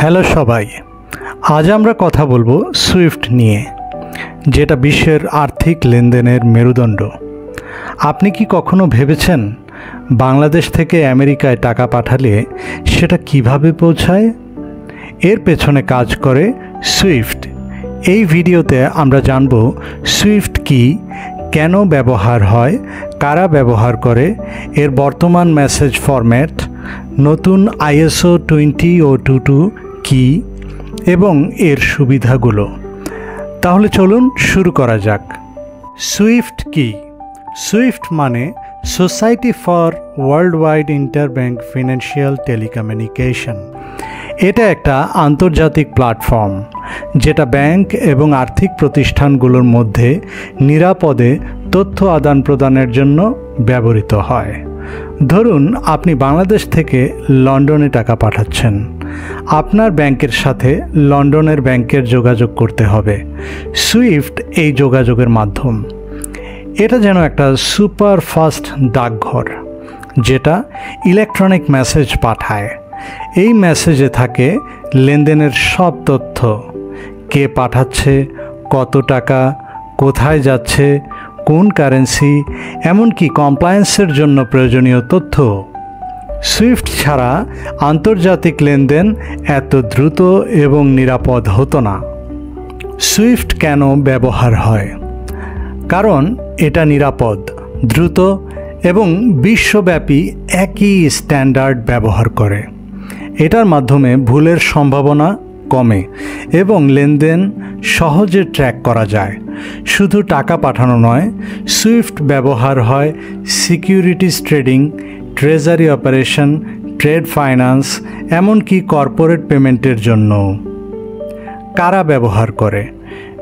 Hello সবাই, আজ আমরা কথা বলবো সুইফট নিয়ে, যেটা বিশ্বের আর্থিক লেনদেনের মেরুদণ্ড। আপনি কি কখনো ভেবেছেন বাংলাদেশ থেকে আমেরিকায় টাকা পাঠালে সেটা কিভাবে পৌঁছায়? এর পেছনে কাজ করে সুইফট। এই ভিডিওতে আমরা জানব সুইফট কি, কেন ব্যবহার হয়, কারা ব্যবহার করে, এর বর্তমান মেসেজ ফরম্যাট, নতুন ISO 20022 কি এবং এর সুবিধাগুলো। তাহলে চলুন শুরু করা যাক। সুইফট কি? সুইফট মানে society for world wide interbank financial telecommunication. এটা একটা আন্তর্জাতিক প্ল্যাটফর্ম যেটা ব্যাংক এবং আর্থিক প্রতিষ্ঠানগুলোর মধ্যে নিরাপদে তথ্য আদান প্রদানের জন্য ব্যবহৃত হয়। ধরুন আপনি বাংলাদেশ থেকে লন্ডনে টাকা পাঠাচ্ছেন। আপনার ব্যাংকের সাথে লন্ডনের ব্যাংকের যোগাযোগ করতে হবে। সুইফট এই যোগাযোগের মাধ্যম। এটা যেন একটা সুপার ফাস্ট ডাকঘর যেটা ইলেকট্রনিক মেসেজ পাঠায়। এই মেসেজে থাকে লেনদেনের সব তথ্য, কে পাঠাচ্ছে, কত টাকা, কোথায় যাচ্ছে, কোন কারেন্সি, এমনকি কমপ্লায়েন্সের জন্য প্রয়োজনীয় তথ্য। সুইফট ছাড়া আন্তর্জাতিক লেনদেন এত দ্রুত এবং নিরাপদ হতো না। সুইফট কেন ব্যবহার হয়? কারণ এটা নিরাপদ, দ্রুত এবং বিশ্বব্যাপী একই স্ট্যান্ডার্ড ব্যবহার করে। এটার মাধ্যমে ভুলের সম্ভাবনা কমে এবং লেনদেন সহজে ট্র্যাক করা যায়। শুধু টাকা পাঠানো নয়, সুইফট ব্যবহার হয় securities trading, treasury operation, trade finance, এমনকি কর্পোরেট পেমেন্টের জন্য। কারা ব্যবহার করে?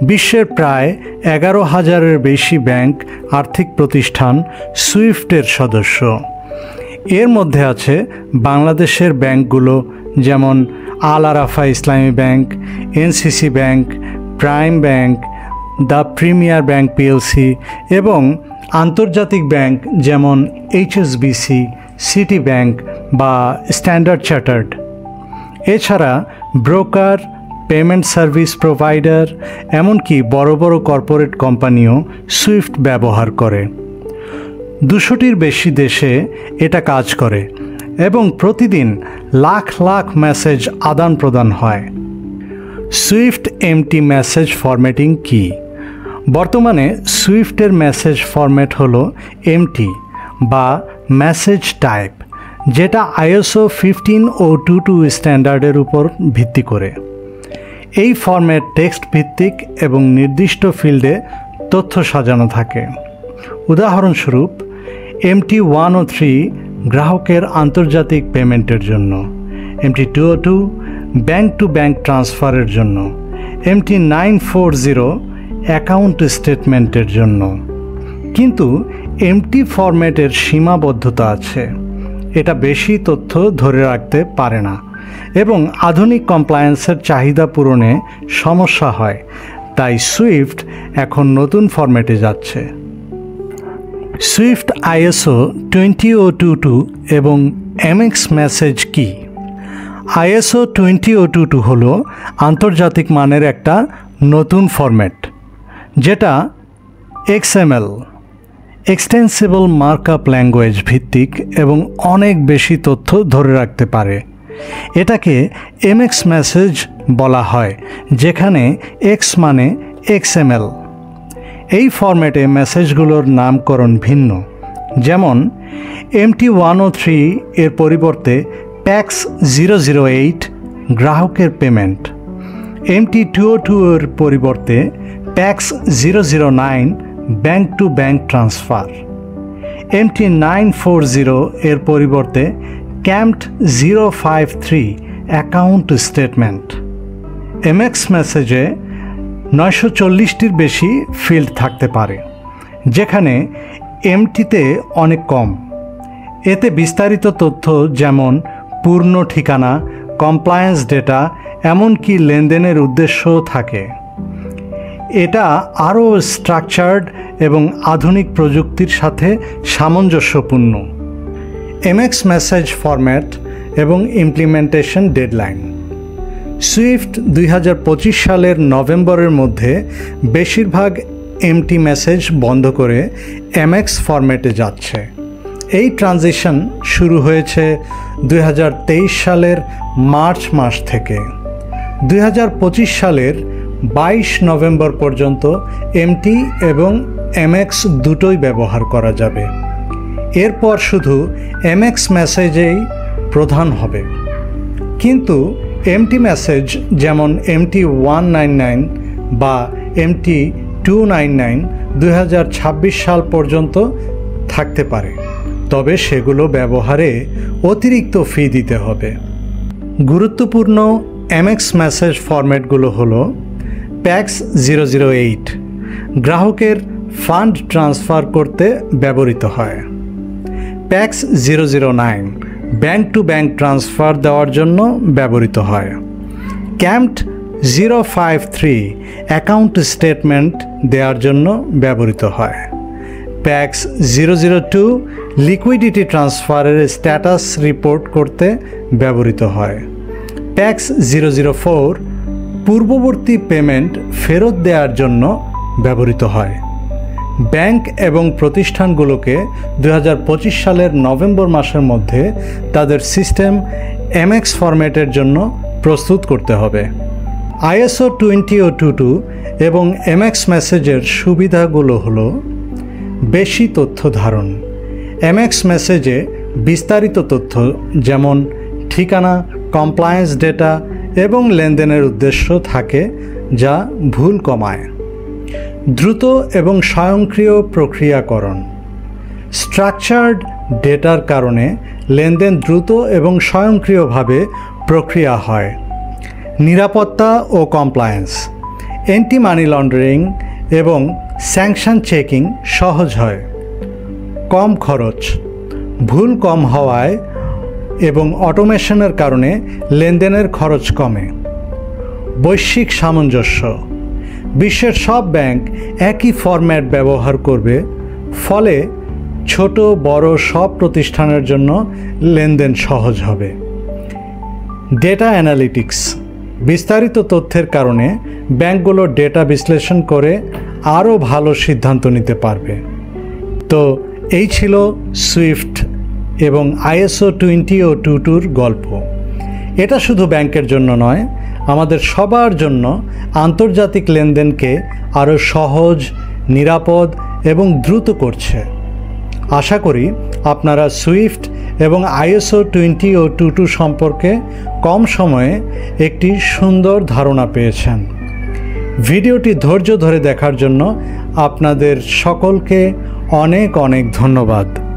বিশ্বের প্রায় 11,000-এর বেশি ব্যাংক, আর্থিক প্রতিষ্ঠান সুইফটের সদস্য। এর মধ্যে আছে বাংলাদেশের ব্যাংকগুলো, যেমন আল আরাফা ইসলামী bank, NCC bank, prime bank, the premier bank PLC এবং আন্তর্জাতিক ব্যাংক যেমন HSBC, সিটি ব্যাংক বা স্ট্যান্ডার্ড চার্টার্ড। এছাড়া ব্রোকার, পেমেন্ট সার্ভিস প্রোভাইডার, এমনকি বড় বড় কর্পোরেট কোম্পানিও সুইফট ব্যবহার করে। 200-টির বেশি দেশে এটা কাজ করে এবং প্রতিদিন লাখ লাখ মেসেজ আদান প্রদান হয়। সুইফট এমটি মেসেজ ফরম্যাটিং কি? বর্তমানে সুইফটের মেসেজ ফরম্যাট হলো এমটি বা মেসেজ টাইপ, যেটা ISO 15022 স্ট্যান্ডার্ডের উপর ভিত্তি করে। এই ফরম্যাট টেক্সট ভিত্তিক এবং নির্দিষ্ট ফিল্ডে তথ্য সাজানো থাকে। উদাহরণস্বরূপ MT103 গ্রাহকের আন্তর্জাতিক পেমেন্টের জন্য, MT202 ব্যাংক টু ব্যাংক ট্রান্সফারের জন্য, MT940 অ্যাকাউন্ট স্টেটমেন্টের জন্য। কিন্তু এমটি ফরম্যাটের সীমাবদ্ধতা আছে। এটা বেশি তথ্য ধরে রাখতে পারে না এবং আধুনিক কমপ্লায়েন্সের চাহিদা পূরণে সমস্যা হয়। তাই সুইফট এখন নতুন ফরম্যাটে যাচ্ছে। সুইফট ISO 20022 এবং MX মেসেজ কি? ISO 20022 হলো আন্তর্জাতিক মানের একটা নতুন ফরম্যাট, যেটা XML এক্সটেন্সিবল মার্কআপ ল্যাঙ্গুয়েজ ভিত্তিক এবং অনেক বেশি তথ্য ধরে রাখতে পারে। এটাকে MX মেসেজ বলা হয়, যেখানে X মানে XML। এই ফরম্যাটে মেসেজগুলোর নামকরণ ভিন্ন, যেমন MT103 এর পরিবর্তে PAX 008 গ্রাহকের পেমেন্ট, MT202 এর পরিবর্তে PAX 009 bank to bank transfer, MT940 এর পরিবর্তে CAMT 053 অ্যাকাউন্ট স্টেটমেন্ট। MX মেসেজে 940-টির বেশি ফিল্ড থাকতে পারে, যেখানে এমটিতে অনেক কম। এতে বিস্তারিত তথ্য যেমন পূর্ণ ঠিকানা, কমপ্লায়েন্স ডেটা, এমনকি লেনদেনের উদ্দেশ্যও থাকে। এটা আরও স্ট্রাকচার্ড এবং আধুনিক প্রযুক্তির সাথে সামঞ্জস্যপূর্ণ। MX মেসেজ ফরম্যাট এবং ইমপ্লিমেন্টেশন ডেডলাইন। সুইফট 2025 সালের নভেম্বরের মধ্যে বেশিরভাগ এমটি মেসেজ বন্ধ করে এমএক্স ফরম্যাটে যাচ্ছে। এই ট্রানজিশন শুরু হয়েছে 2023 সালের মার্চ মাস থেকে। 2025 সালের 22 নভেম্বর পর্যন্ত এমটি এবং এমএক্স দুটোই ব্যবহার করা যাবে। এরপর শুধু এমএক্স মেসেজেই প্রধান হবে। কিন্তু এমটি মেসেজ যেমন MT199 বা MT299 2026 সাল পর্যন্ত থাকতে পারে, তবে সেগুলো ব্যবহারে অতিরিক্ত ফি দিতে হবে। গুরুত্বপূর্ণ এমএক্স মেসেজ ফরম্যাটগুলো হলো প্যাক্স 008, গ্রাহকের ফান্ড ট্রান্সফার করতে ব্যবহৃত হয়। Packs 009, bank to bank transfer দেওয়ার জন্য ব্যবহৃত হয়। ক্যাম্পড 053, অ্যাকাউন্ট স্টেটমেন্ট দেওয়ার জন্য ব্যবহৃত হয়। প্যাক্স 002, লিকুইডিটি ট্রান্সফারের স্ট্যাটাস রিপোর্ট করতে ব্যবহৃত হয়। প্যাক্স 004, পূর্ববর্তী পেমেন্ট ফেরত দেওয়ার জন্য ব্যবহৃত হয়। ব্যাংক এবং প্রতিষ্ঠানগুলোকে 2025 সালের নভেম্বর মাসের মধ্যে তাদের সিস্টেম এমএক্স ফরম্যাটের জন্য প্রস্তুত করতে হবে। ISO 20022 এবং এমএক্স মেসেজের সুবিধাগুলো হলো বেশি তথ্য ধারণ। এমএক্স মেসেজে বিস্তারিত তথ্য যেমন ঠিকানা, কমপ্লায়েন্স ডেটা এবং লেনদেনের উদ্দেশ্য থাকে, যা ভুল কমায়। দ্রুত এবং স্বয়ংক্রিয় প্রক্রিয়াকরণ। স্ট্রাকচার্ড ডেটার কারণে লেনদেন দ্রুত এবং স্বয়ংক্রিয়ভাবে প্রক্রিয়া হয়। নিরাপত্তা ও কমপ্লায়েন্স, অ্যান্টি মানি লন্ডারিং এবং স্যাংশন চেকিং সহজ হয়। কম খরচ, ভুল কম হওয়ায় এবং অটোমেশনের কারণে লেনদেনের খরচ কমে। বৈশ্বিক সামঞ্জস্য, বিশ্বের সব ব্যাংক একই ফরম্যাট ব্যবহার করবে, ফলে ছোট বড় সব প্রতিষ্ঠানের জন্য লেনদেন সহজ হবে। ডেটা অ্যানালিটিক্স, বিস্তারিত তথ্যের কারণে ব্যাংকগুলো ডেটা বিশ্লেষণ করে আরও ভালো সিদ্ধান্ত নিতে পারবে। তো এই ছিল সুইফট এবং ISO 20022 গল্প। এটা শুধু ব্যাংকের জন্য নয়, আমাদের সবার জন্য আন্তর্জাতিক লেনদেনকে আরও সহজ, নিরাপদ এবং দ্রুত করছে। আশা করি আপনারা সুইফট এবং ISO 20022 সম্পর্কে কম সময়ে একটি সুন্দর ধারণা পেয়েছেন। ভিডিওটি ধৈর্য ধরে দেখার জন্য আপনাদের সকলকে অনেক অনেক ধন্যবাদ।